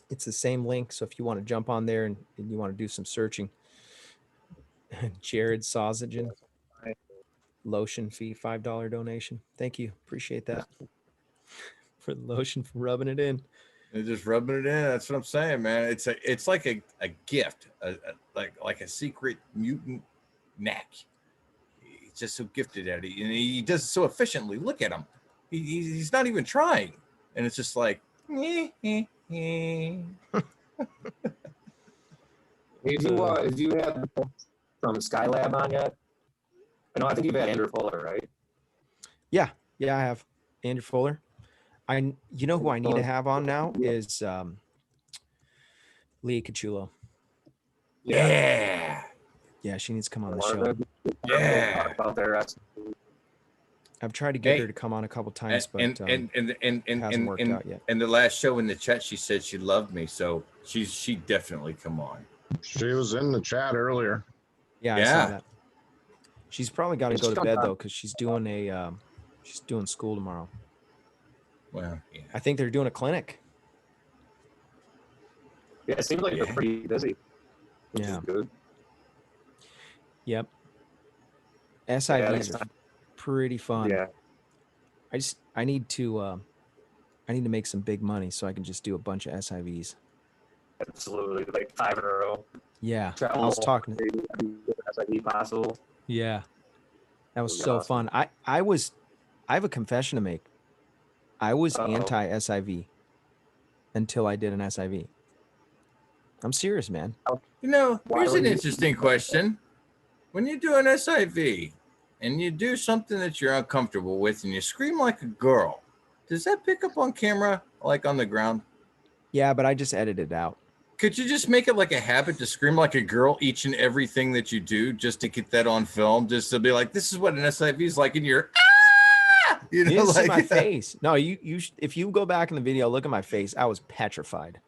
It's the same link. So if you want to jump on there and you want to do some searching, Jared Sausagen, lotion fee, $5 donation. Thank you. Appreciate that. For the lotion, for rubbing it in. They're just rubbing it in. That's what I'm saying, man. It's like a gift, like a secret mutant knack. He's just so gifted at it, and he does it so efficiently. Look at him. He's not even trying, and it's just like. Did you have from Skylab on yet? I think you've had Andrew Fuller, right? Yeah, I have Andrew Fuller. You know who I need to have on now is Leah Cachulo. Yeah. Yeah, she needs to come on the show. Yeah. I've tried to get her to come on a couple times, but hasn't worked out yet. And the last show in the chat, she said she loved me, so she definitely come on. She was in the chat earlier. Yeah, I saw that. She's probably got to go to bed though, because she's doing school tomorrow. Well, yeah. I think they're doing a clinic. Yeah, it seems like they're pretty busy. Which is good. Yep. SIVs are pretty fun. Yeah. I need to make some big money so I can just do a bunch of SIVs. Absolutely, like 5 in a row. Yeah, I was talking. SIV possible. Yeah, that was so fun. I have a confession to make. I was anti-SIV until I did an SIV. I'm serious, man. Here's an interesting question. When you do an SIV and you do something that you're uncomfortable with and you scream like a girl, does that pick up on camera, like on the ground? Yeah, but I just edited it out. Could you just make it like a habit to scream like a girl each and everything that you do, just to get that on film, just to be like, this is what an SIV is like, and you're You didn't see my face. No, you if you go back in the video, look at my face. I was petrified.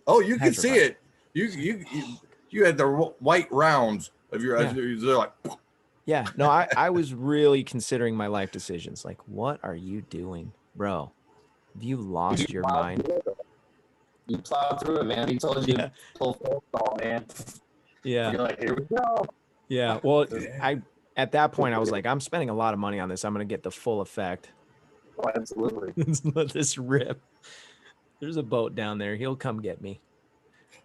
Oh, you can see it. You had the white rounds of your eyes. They're like. Yeah, no, I was really considering my life decisions. Like, what are you doing, bro? Have you lost your mind? You plowed through it, man. He told you to pull full ball, man. Yeah. You're like, here we go. Yeah. Well, at that point, I was like, I'm spending a lot of money on this. I'm going to get the full effect. Oh, absolutely. Let's let this rip. There's a boat down there. He'll come get me.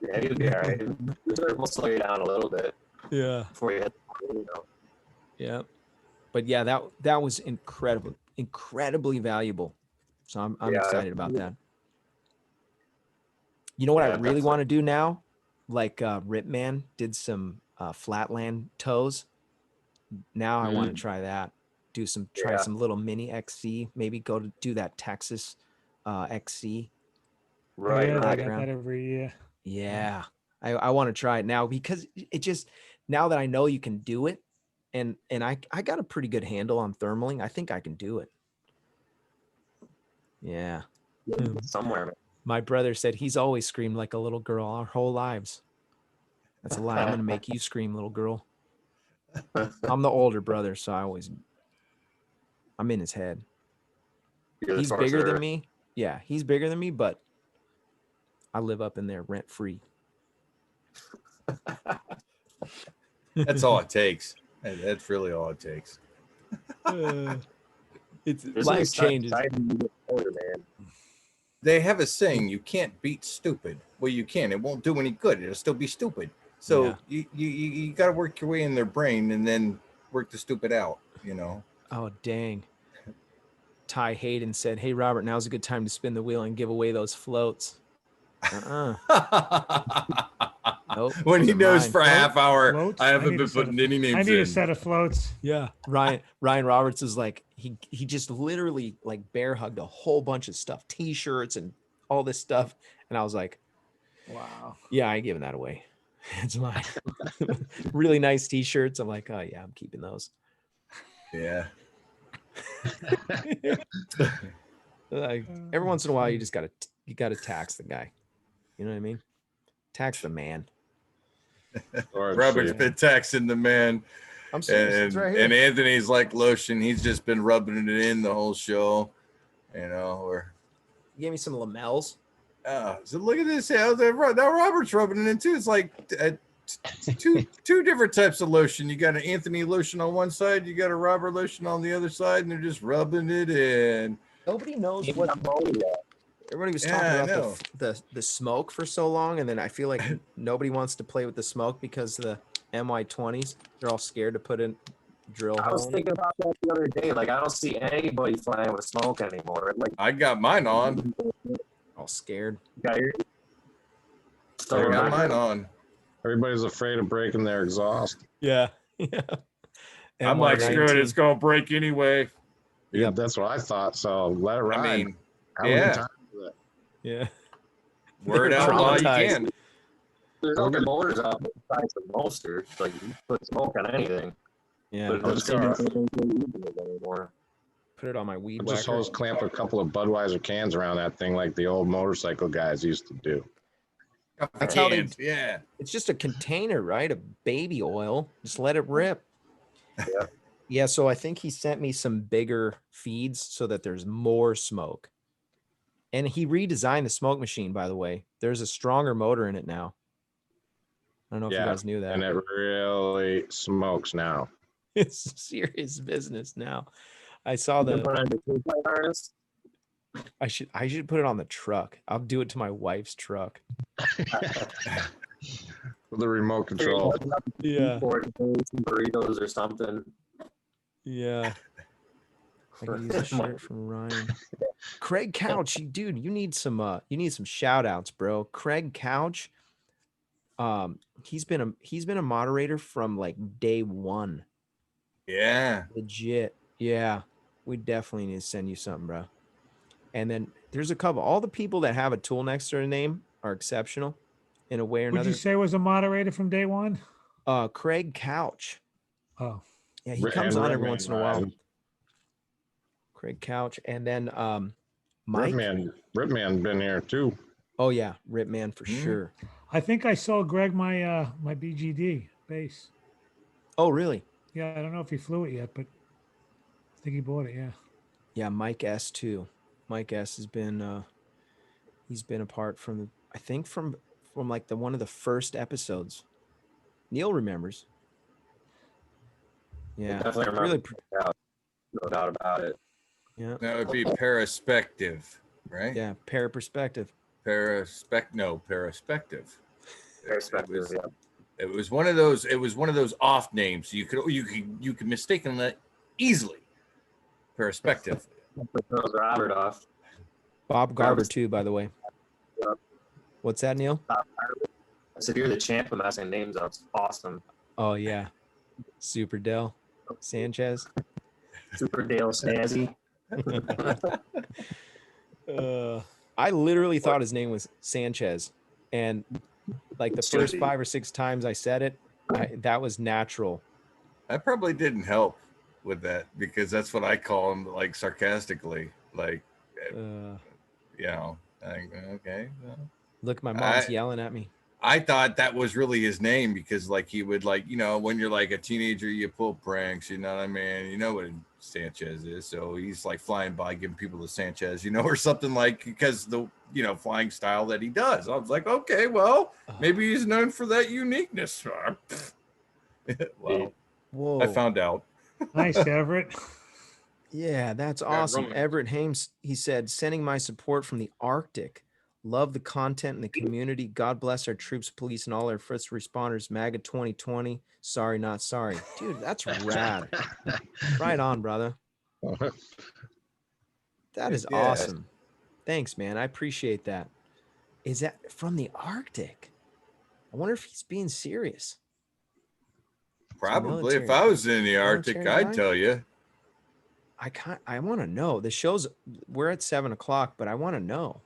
Yeah, he'll be all right. We'll slow you down a little bit. Yeah. Before you hit, Yeah. But yeah, that was incredibly valuable. So I'm excited about that. You know what I really want to do now? Like Ripman did some flatland tows. Now I want to try that. Try some little mini XC. Maybe go to do that Texas XC. Right. Yeah, I got that every year. Yeah. I want to try it now because it just, now that I know you can do it, and I got a pretty good handle on thermaling. I think I can do it. Yeah. Somewhere. Man. My brother said he's always screamed like a little girl our whole lives. That's a lie. I'm going to make you scream, little girl. I'm the older brother, so I'm in his head. He's bigger than me, Yeah, he's bigger than me, but I live up in there rent free. That's all it takes. That's really all it takes. It's There's life only changes. time you get older, man. They have a saying, you can't beat stupid. Well, you can. It won't do any good. It'll still be stupid. So Yeah. you got to work your way in their brain and then work the stupid out, you know? Oh, dang. Ty Hayden said, "Hey, Robert, now's a good time to spin the wheel and give away those floats." Nope. When those he are knows mine. for a half hour, Floats? I haven't need been a set putting of- any names in. I need a set of floats. Yeah. Ryan Roberts is like, he just literally like bear hugged a whole bunch of stuff, t-shirts and all this stuff. And I was like, Wow. yeah, I ain't giving that away. It's mine. Really nice t-shirts. I'm like, oh yeah, I'm keeping those. Yeah. Like, every once in a while, you just gotta tax the guy. You know what I mean? Tax the man. Robert's been taxing the man. I'm serious. It's right here. And Anthony's like lotion. He's just been rubbing it in the whole show. You know, or You gave me some lamels. so look at this. Now Robert's rubbing it in too. It's like two different types of lotion. You got an Anthony lotion on one side, you got a Robert lotion on the other side, and they're just rubbing it in. Nobody knows what. Everybody was talking about the smoke for so long, and then I feel like nobody wants to play with the smoke because the MY20s, they're all scared to put in drill I was hole. thinking about that the other day. Like, I don't see anybody flying with smoke anymore. Like, I got mine on. All scared. got your I got mine on. Everybody's afraid of breaking their exhaust. Yeah. Yeah. I'm like, screw it, it's gonna break anyway. Yeah, that's what I thought. So let it ride. I mean, Have a good yeah. time with it. Yeah. Word out while you Traumatized. can. There's other motors out there besides the Monster. Like, you put smoke on anything. Yeah. But it Let's doesn't go. seem to be anymore. Put it on my weed Just whacker. hose clamp a couple of Budweiser cans around that thing like the old motorcycle guys used to do. That's how they. Cans, yeah. It's just a container, right? Of baby oil. Just let it rip. Yeah. Yeah. So I think he sent me some bigger feeds so that there's more smoke. And he redesigned the smoke machine, by the way. There's a stronger motor in it now. I don't know if you guys knew that. And it really smokes now. It's serious business now. I saw You put the. on the two-pipe harness. I should put it on the truck. I'll do it to my wife's truck. With the remote control. Yeah. Or some burritos or something. Yeah. I can use a shirt from Ryan. Craig Couch, dude, you need some shout outs, bro. Craig Couch. He's been a moderator from like day one. Yeah. Legit. Yeah. We definitely need to send you something, bro. And then there's a couple. All the people that have a tool next to their name are exceptional in a way or Would another. you say was a moderator from day one? Craig Couch. Oh, Yeah, he comes on every once in a while. Ryan. Craig Couch. And then Mike. Ripman been here too. Oh yeah, Ripman for sure. I think I sold Greg my my BGD base. Oh really? Yeah, I don't know if he flew it yet, but I think he bought it. Yeah. Yeah, Mike S too. Mike S has been he's been a part from I think from like one of the first episodes. Neil remembers. Yeah, Definitely remember. really. No doubt about it. Yeah, That would be paraspective, right? yeah. Perspective. Paraspective. Perspective, yeah. It was one of those. It was one of those off names. You could mistaken that easily. Perspective. Throws Robert off. Bob Garber too, by the way. Yeah. What's that, Neil? I said, you're the champ of messing names up. It's awesome. Oh yeah, Super Dell Sanchez. Super Dale Snazzy. I literally thought his name was Sanchez, and like the first 5 or 6 times I said it, that was natural. That probably didn't help with that because that's what I call him, like sarcastically, like you know. Like, okay. Well. Look, my mom's yelling at me. I thought that was really his name because like he would like, you know, when you're like a teenager, you pull pranks, you know what I mean? You know what Sanchez is. So he's like flying by, giving people the Sanchez, you know, or something like, because the, you know, flying style that he does. I was like, okay, well, maybe he's known for that uniqueness. Well, Whoa. I found out. Nice, Everett. Yeah, that's Yeah, awesome. Roman. Everett Hames, he said, sending my support from the Arctic. Love the content and the community. God bless our troops, police, and all our first responders. MAGA 2020. Sorry, not sorry. Dude, that's rad. Right on, brother. That is Yeah. awesome. Thanks, man. I appreciate that. Is that from the Arctic? I wonder if he's being serious. Probably. If military- I was in the Arctic, military I'd guy? tell you. I want to know. The show's, we're at 7:00, but I want to know.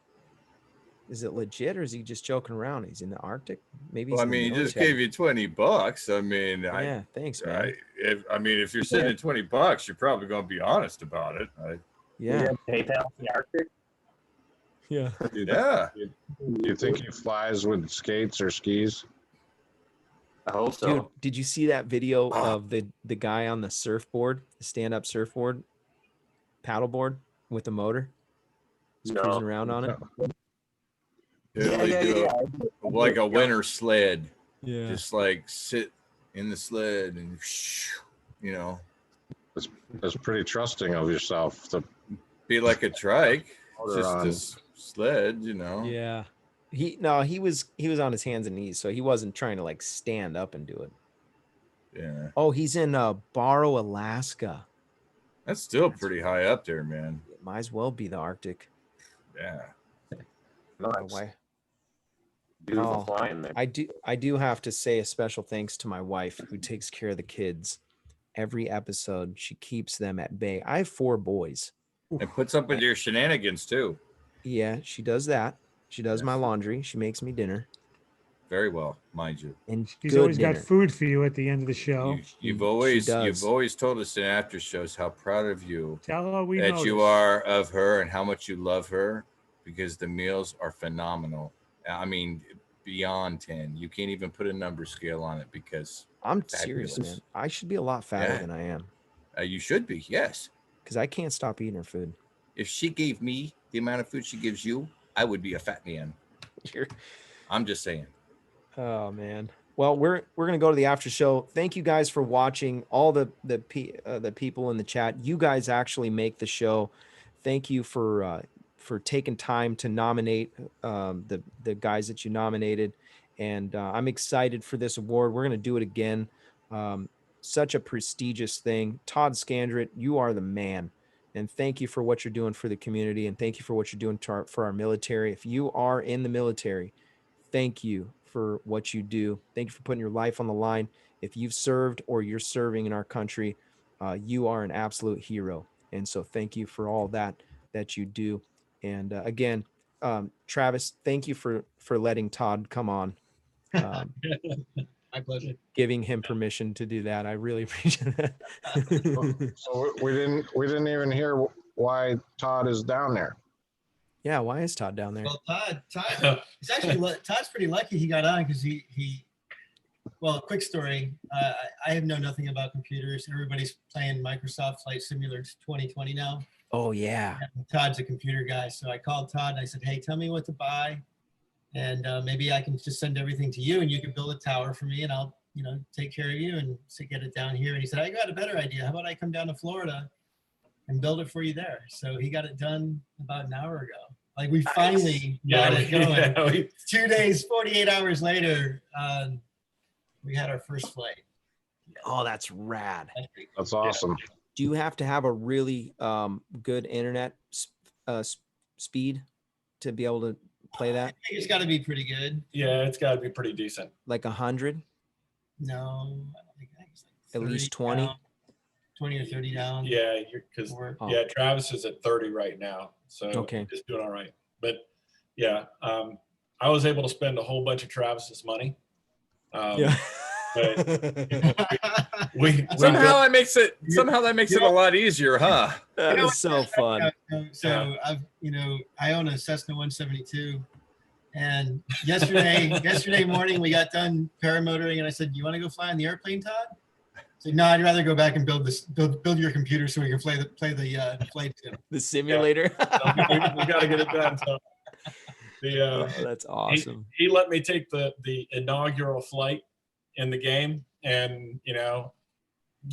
Is it legit or is he just joking around? He's in the Arctic? Maybe he's Well, I in the mean, he just military. gave you $20. I mean, Yeah, thanks, man. if you're sending $20, you're probably going to be honest about it. Yeah. PayPal for the Arctic. Yeah. Yeah. You think he flies with skates or skis? I hope so. Dude, did you see that video of the guy on the surfboard, the stand-up surfboard, paddleboard with the motor? He's No. cruising around on it. Like a winter sled. Yeah. Just like sit in the sled and, you know, That's pretty trusting of yourself to be like a trike. It's motor just on. a sled, you know. Yeah. He was on his hands and knees, so he wasn't trying to like stand up and do it. Yeah. Oh, he's in Barrow, Alaska. That's still pretty high up there, man. It might as well be the Arctic. Yeah. Why? Beautiful Oh, flying there. I do have to say a special thanks to my wife who takes care of the kids. Every episode, she keeps them at bay. I have 4 boys. And puts up with your shenanigans too. Yeah, she does that. She does Yes. my laundry. She makes me dinner. Very well, mind you. And He's good always dinner. got food for you at the end of the show. You've does. always told us in after shows how proud of you Tell her we that you noticed. are of her and how much you love her, because the meals are phenomenal. I mean, beyond 10. You can't even put a number scale on it because I'm serious, man. I should be a lot fatter Yeah. than I am you should be. Yes. because I can't stop eating her food. If she gave me the amount of food she gives you, I would be a fat man. I'm just saying. Oh man. Well, we're gonna go to the after show. Thank you guys for watching. All the people in the chat. You guys actually make the show. Thank you for taking time to nominate the guys that you nominated, and I'm excited for this award. We're gonna do it again. Such a prestigious thing. Todd Scandrett, you are the man. And thank you for what you're doing for the community, and thank you for what you're doing for our military. If you are in the military, thank you for what you do. Thank you for putting your life on the line. If you've served or you're serving in our country, you are an absolute hero. And so thank you for all that you do. And again, Travis, thank you for letting Todd come on. My pleasure. Giving him permission to do that. I really appreciate that. So we didn't even hear why Todd is down there. Yeah, why is Todd down there? Well, Todd, he's actually Todd's pretty lucky he got on because well, quick story. I know nothing about computers. Everybody's playing Microsoft Flight Simulator 2020 now. Oh yeah. And Todd's a computer guy, so I called Todd and I said, "Hey, tell me what to buy, and maybe I can just send everything to you, and you can build a tower for me, and I'll take care of you and get it down here." And he said, "I got a better idea. How about I come down to Florida and build it for you there?" So he got it done about an hour ago. Like we finally got it going. 2 days, 48 hours later, we had our first flight. Oh, that's rad. That's awesome. Do you have to have a really good internet speed to be able to play that? I think it's got to be pretty good. Yeah, it's got to be pretty decent. Like 100? No, I don't think it's like At least 20? down, 20 or 30 down. Yeah, because Oh. Travis is at 30 right now, so Okay. he's doing all right. But yeah, I was able to spend a whole bunch of Travis's money. Yeah. But Somehow that makes it a lot easier, huh? That is so fun. So I've I own a Cessna 172, And yesterday morning we got done paramotoring, and I said, "You want to go fly on the airplane, Todd?" I said, "No, I'd rather go back and build your computer so we can play the flight sim." The simulator. Yeah. we got to get it done. So That's awesome. He let me take the inaugural flight in the game, and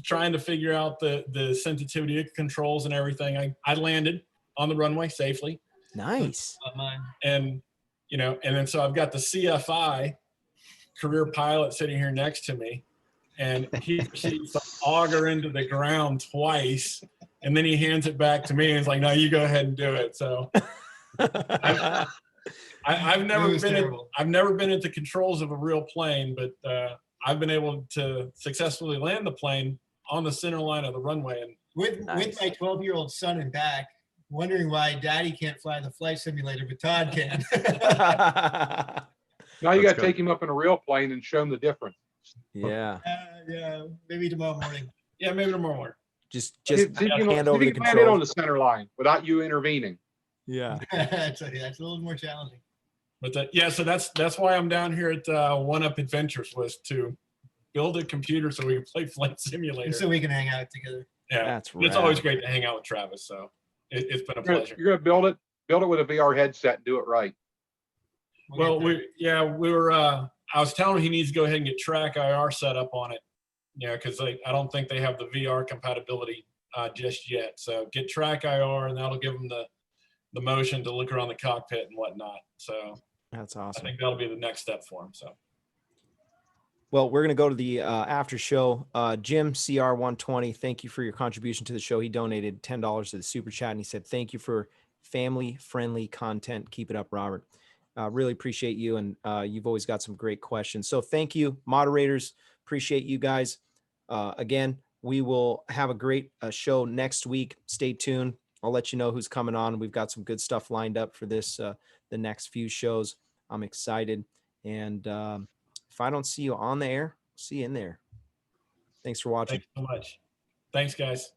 trying to figure out the sensitivity of controls and everything. I landed on the runway safely. Nice. And and then so I've got the CFI career pilot sitting here next to me, and he proceeds to auger into the ground twice, and then he hands it back to me and he's like, "No, you go ahead and do it." So I've never been at the controls of a real plane, but I've been able to successfully land the plane on the center line of the runway. And with my 12-year-old son in back, wondering why Daddy can't fly the flight simulator, but Todd can. Now you got to take him up in a real plane and show him the difference. Yeah. Yeah, maybe tomorrow morning. Yeah, maybe tomorrow morning. Just hand over the control. Land it on the center line without you intervening. Yeah. That's a little more challenging. But so that's why I'm down here at One Up Adventures, was to build a computer so we can play flight simulator. So we can hang out together. Yeah, that's right. It's always great to hang out with Travis. So it's been a pleasure. You're gonna build it with a VR headset and do it right. Well, we were. I was telling him he needs to go ahead and get Track IR set up on it. Because I don't think they have the VR compatibility just yet. So get Track IR, and that'll give them the motion to look around the cockpit and whatnot. So that's awesome. I think that'll be the next step for him. So. Well, we're going to go to the after show. Jim CR120, thank you for your contribution to the show. He donated $10 to the super chat, and he said, "Thank you for family-friendly content. Keep it up, Robert." Really appreciate you, and you've always got some great questions. So thank you, moderators. Appreciate you guys. Again, we will have a great show next week. Stay tuned. I'll let you know who's coming on. We've got some good stuff lined up for this, the next few shows. I'm excited. And if I don't see you on the air, see you in there. Thanks for watching. Thanks so much. Thanks, guys.